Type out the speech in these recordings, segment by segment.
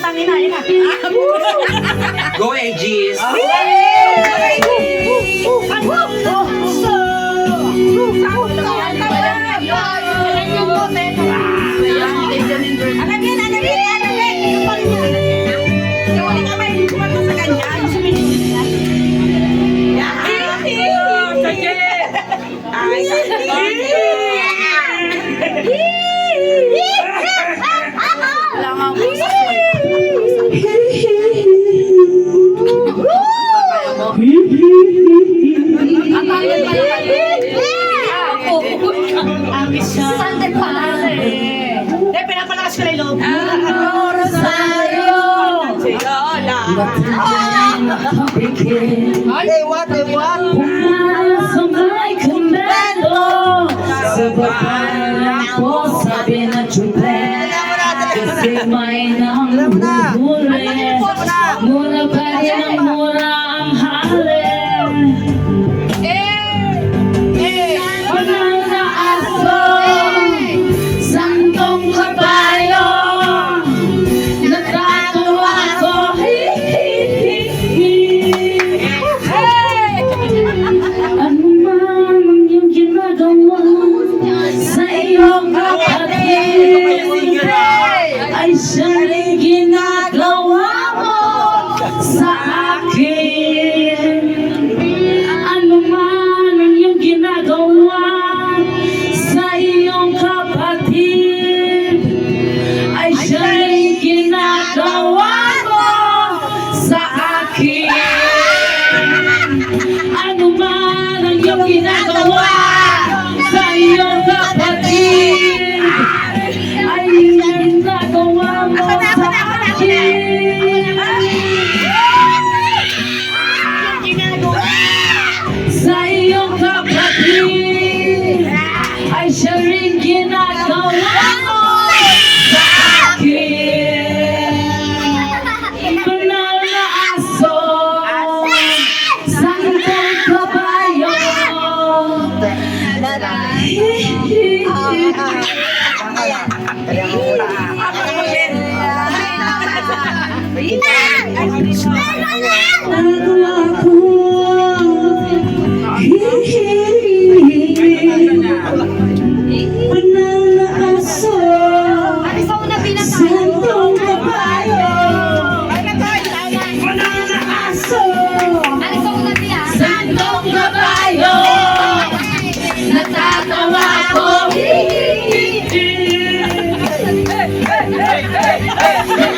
tangin na, yun na. Go, Aegis! Sandal pala eh. Eh, pinapalakas ko na yung loob. Rosario. Hey, what? Sa may kumendo. Sa baba ko sabi na chupet. Kasi may nanguhuli. Mura pa rin ang mura ang halin. Panal na aso. Santong kabayo. Natatawa ko. Ano man ang iyong ginagawa sa iyong kapatid ay siya rin ginagawa mo sa akin. Ano man ang iyong ginagawa sa iyong kapatid ay siya rin ginagawa mo sa akin. Ano man ang iyong ginagawa sa iyong kapatid ay ginagawa mo sa akin. Sa iyong kapatid ay siya rin ginagawa mo sa akin. Banal na aso, santong kabayo. Banal na aso, santong kabayo. Banal na aso, santong kabayo. Natatawa ko.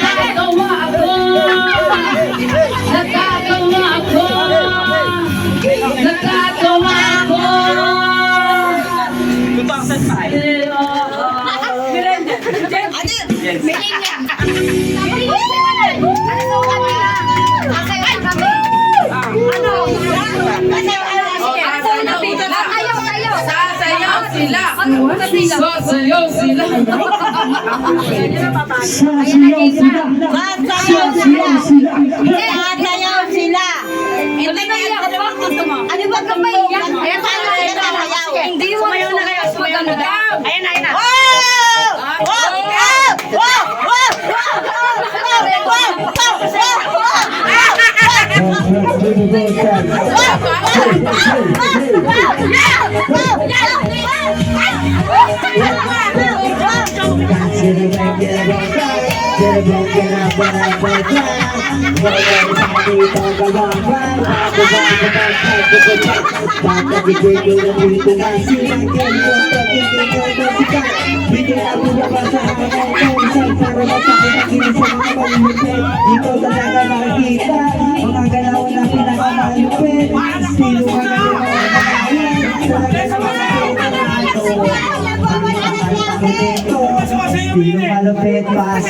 Natatawa ako. Natatawa ako. Natatawa ako. Sasayaw sila. Sasayaw sila. Ano ba kapahiyak? Hindi mo sumayaw na kayo. Sumayaw na daw. Ayan na, ayan na. Sino malupit, pas,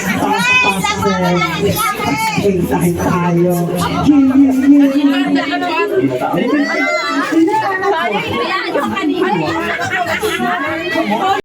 tayo tayo. Sayang,